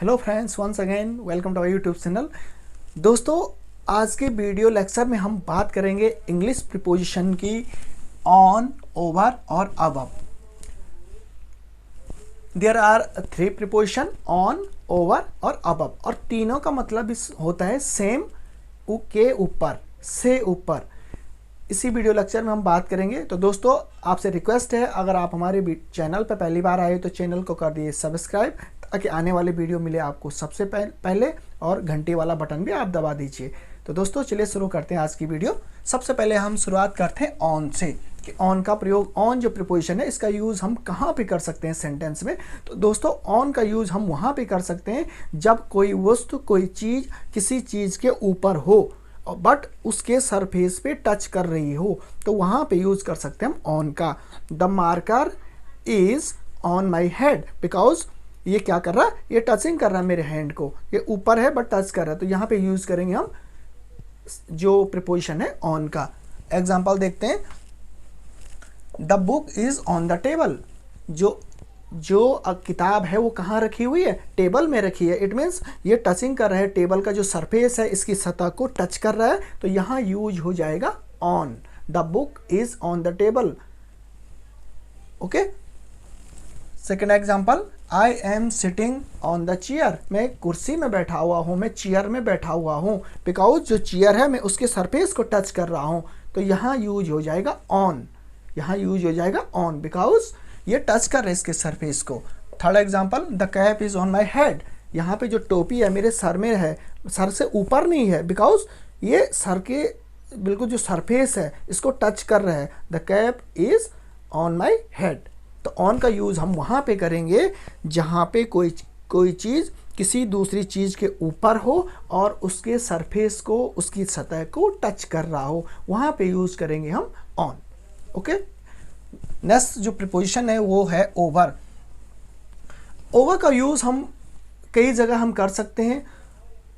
Hello friends, once again welcome to our YouTube channel. दोस्तों, आज के वीडियो लेक्चर में हम बात करेंगे इंग्लिश प्रीपोजिशन की ऑन, ओवर और above. There are three preposition on, over और अबव, और तीनों का मतलब इस होता है सेम, के ऊपर, से ऊपर। इसी वीडियो लेक्चर में हम बात करेंगे। तो दोस्तों, आपसे रिक्वेस्ट है, अगर आप हमारे चैनल पर पहली बार आए तो चैनल को कर दिए सब्सक्राइब, ताकि आने वाले वीडियो मिले आपको सबसे पहले, और घंटी वाला बटन भी आप दबा दीजिए। तो दोस्तों, चलिए शुरू करते हैं आज की वीडियो। सबसे पहले हम शुरुआत करते हैं ऑन से, कि ऑन का प्रयोग, ऑन जो प्रीपोजिशन है इसका यूज़ हम कहाँ पे कर सकते हैं सेंटेंस में। तो दोस्तों, ऑन का यूज़ हम वहाँ पे कर सकते हैं जब कोई वस्तु, कोई चीज़ किसी चीज़ के ऊपर हो बट उसके सरफेस पे टच कर रही हो, तो वहाँ पे यूज़ कर सकते हैं हम ऑन का। The marker is on my head, because ये क्या कर रहा है, ये टचिंग कर रहा है मेरे हैंड को, ये ऊपर है बट टच कर रहा है, तो यहाँ पे यूज़ करेंगे हम जो प्रीपोजिशन है ऑन का। एग्जाम्पल देखते हैं। The book is on the table, जो किताब है वो कहाँ रखी हुई है, टेबल में रखी है। इट मीन्स ये टचिंग कर रहा है, टेबल का जो सरफेस है इसकी सतह को टच कर रहा है, तो यहाँ यूज हो जाएगा on. The book is on the table. Okay. Second example, I am sitting on the chair, मैं कुर्सी में बैठा हुआ हूँ, मैं चेयर में बैठा हुआ हूँ, बिकॉज जो चेयर है मैं उसके सरफेस को टच कर रहा हूँ, तो यहाँ यूज हो जाएगा ऑन। यहाँ यूज हो जाएगा ऑन, बिकॉज ये टच कर रहे हैं इसके सरफेस को। Third example, the cap is on my head, यहाँ पे जो टोपी है मेरे सर में है, सर से ऊपर नहीं है, बिकॉज ये सर के बिल्कुल जो सरफेस है इसको टच कर रहा है। The cap is on my head. तो ऑन का यूज़ हम वहाँ पे करेंगे जहाँ पे कोई चीज़ किसी दूसरी चीज़ के ऊपर हो और उसके सरफेस को, उसकी सतह को टच कर रहा हो, वहाँ पे यूज़ करेंगे हम ऑन। ओके। नेक्स्ट जो प्रीपोजिशन है वो है ओवर। ओवर का यूज़ हम कई जगह हम कर सकते हैं।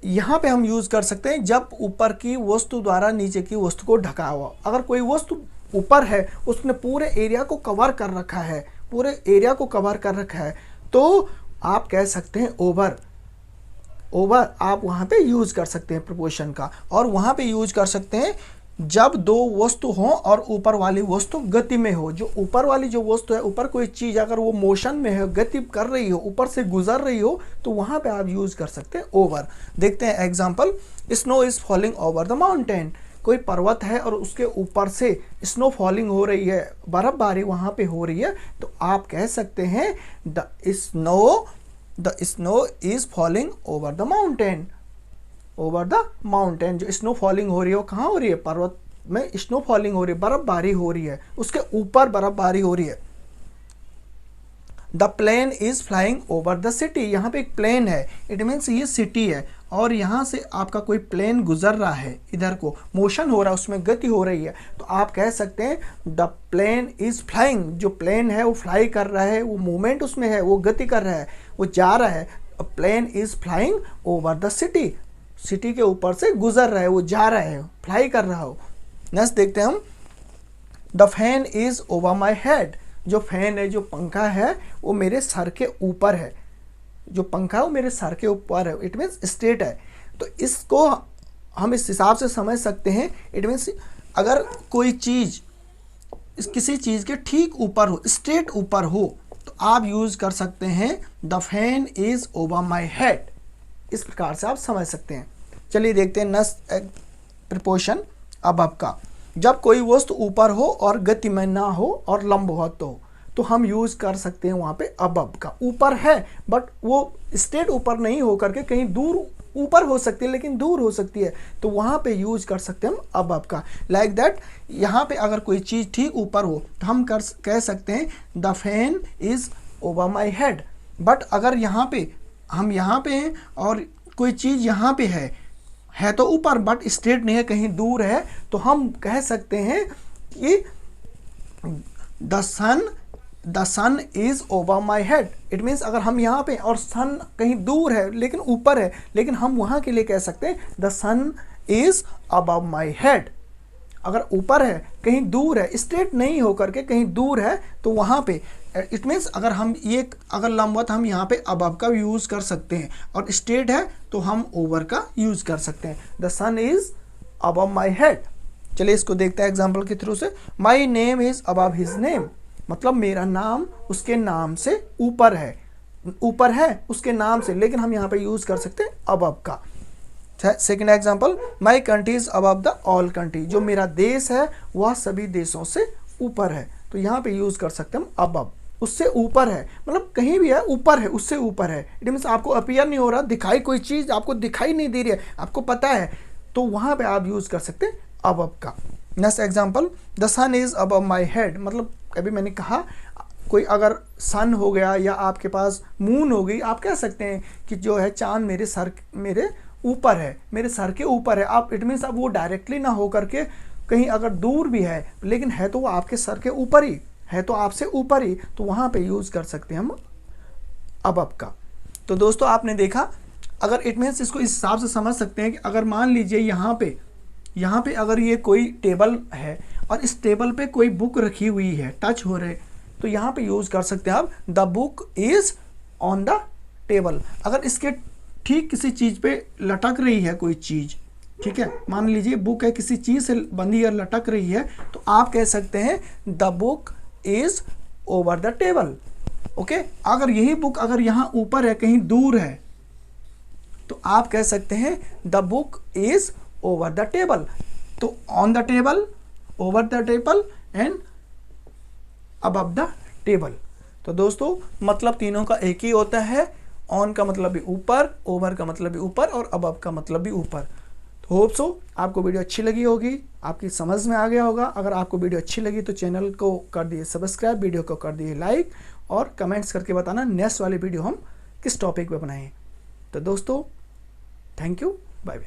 यहाँ पे हम यूज़ कर सकते हैं जब ऊपर की वस्तु द्वारा नीचे की वस्तु को ढका हुआ, अगर कोई वस्तु ऊपर है, उसने पूरे एरिया को कवर कर रखा है, पूरे एरिया को कवर कर रखा है, तो आप कह सकते हैं ओवर। ओवर आप वहाँ पे यूज़ कर सकते हैं प्रीपोजिशन का। और वहाँ पे यूज़ कर सकते हैं जब दो वस्तु हो और ऊपर वाली वस्तु गति में हो। जो ऊपर वाली जो वस्तु है, ऊपर कोई चीज़ अगर वो मोशन में है, गति कर रही हो, ऊपर से गुजर रही हो, तो वहाँ पे आप यूज़ कर सकते हैं ओवर। देखते हैं example. Snow is falling over the mountain, कोई पर्वत है और उसके ऊपर से स्नो फॉलिंग हो रही है, बर्फबारी वहाँ पे हो रही है, तो आप कह सकते हैं the snow is falling over the mountain. Over the mountain, जो स्नो फॉलिंग हो रही है वो कहाँ हो रही है, पर्वत में स्नो फॉलिंग हो रही है, बर्फबारी हो रही है, उसके ऊपर बर्फबारी हो रही है। The plane is flying over the city, यहाँ पे एक प्लेन है, इट मीन्स ये सिटी है, और यहाँ से आपका कोई प्लेन गुजर रहा है, इधर को मोशन हो रहा है, उसमें गति हो रही है, तो आप कह सकते हैं द प्लेन इज फ्लाइंग। जो प्लेन है वो फ्लाई कर रहा है, वो मूवमेंट उसमें है, वो गति कर रहा है, वो जा रहा है। Plane is flying over the city, city के ऊपर से गुजर रहा है, वो जा रहा है, फ्लाई कर रहा हो। नेक्स्ट देखते हैं हम। The fan is over my head, जो फैन है, जो पंखा है, वो मेरे सर के ऊपर है, जो पंखा है वो मेरे सर के ऊपर है, इट मीन्स स्ट्रेट है। तो इसको हम इस हिसाब से समझ सकते हैं। इट मीन्स अगर कोई चीज़ किसी चीज़ के ठीक ऊपर हो, स्ट्रेट ऊपर हो, तो आप यूज़ कर सकते हैं the fan is over my head. इस प्रकार से आप समझ सकते हैं। चलिए देखते हैं नेक्स्ट प्रीपोजिशन अबव का। जब कोई वस्तु ऊपर हो और गति में ना हो और लंबवत हो, तो हम यूज़ कर सकते हैं वहाँ पे अबव का। ऊपर है बट वो स्ट्रेट ऊपर नहीं हो करके कहीं दूर ऊपर हो सकती है, लेकिन दूर हो सकती है, तो वहाँ पे यूज़ कर सकते हैं हम अबव का। लाइक दैट, यहाँ पे अगर कोई चीज़ ठीक ऊपर हो तो हम कह सकते हैं the fan is over my head. But अगर यहाँ पे हम यहाँ पे हैं और कोई चीज़ यहाँ पे है तो ऊपर बट स्ट्रेट नहीं है, कहीं दूर है, तो हम कह सकते हैं कि the sun is over my head. It means अगर हम यहाँ पे और सन कहीं दूर है लेकिन ऊपर है, लेकिन हम वहाँ के लिए कह सकते हैं the sun is above my head. अगर ऊपर है कहीं दूर है, स्ट्रेट नहीं होकर के कहीं दूर है, तो वहाँ पे इट मीन्स अगर हम ये अगर लंबवत हम यहाँ पे अबव का यूज़ कर सकते हैं, और स्ट्रेट है तो हम ओवर का यूज़ कर सकते हैं। The sun is above my head. चलिए इसको देखते हैं एग्जाम्पल के थ्रू से। My name is above his name, मतलब मेरा नाम उसके नाम से ऊपर है, ऊपर है उसके नाम से, लेकिन हम यहाँ पे यूज़ कर सकते हैं अबव का। Second example, my country is above the all country, जो मेरा देश है वह सभी देशों से ऊपर है, तो यहाँ पे यूज़ कर सकते हैं हम अबव, उससे ऊपर है, मतलब कहीं भी है ऊपर है, उससे ऊपर है। इट मीन्स आपको अपीयर नहीं हो रहा, दिखाई कोई चीज़ आपको दिखाई नहीं दे रही है, आपको पता है, तो वहाँ पे आप यूज़ कर सकते हैं अबव का। Next example, the sun is above my head, मतलब अभी मैंने कहा कोई अगर सन हो गया या आपके पास मून हो गई, आप कह सकते हैं कि जो है चांद मेरे ऊपर है, मेरे सर के ऊपर है। आप इट मीन्स अब वो डायरेक्टली ना हो करके कहीं अगर दूर भी है, लेकिन है तो वो आपके सर के ऊपर ही है, तो आपसे ऊपर ही, तो वहाँ पे यूज़ कर सकते हैं हम अबव का। तो दोस्तों आपने देखा, अगर इट मीन्स इसको इस हिसाब से समझ सकते हैं कि अगर मान लीजिए यहाँ पे अगर ये कोई टेबल है और इस टेबल पे कोई बुक रखी हुई है, टच हो रहे, तो यहाँ पे यूज़ कर सकते हैं आप the book is on the table. अगर इसके ठीक किसी चीज़ पे लटक रही है कोई चीज़, ठीक है, मान लीजिए बुक है किसी चीज़ से बंधी या लटक रही है, तो आप कह सकते हैं the book is over the table. Okay, अगर यही बुक अगर यहाँ ऊपर है कहीं दूर है, तो आप कह सकते हैं the book is over the table. तो on the table, over the table and above the table. तो दोस्तों मतलब तीनों का एक ही होता है, ऑन का मतलब भी ऊपर, ओवर का मतलब भी ऊपर, और अबव का मतलब भी ऊपर। तो होप सो आपको वीडियो अच्छी लगी होगी, आपकी समझ में आ गया होगा। अगर आपको वीडियो अच्छी लगी तो चैनल को कर दिए सब्सक्राइब, वीडियो को कर दिए लाइक, और कमेंट्स करके बताना नेक्स्ट वाली वीडियो हम किस टॉपिक पे बनाएं। तो दोस्तों थैंक यू।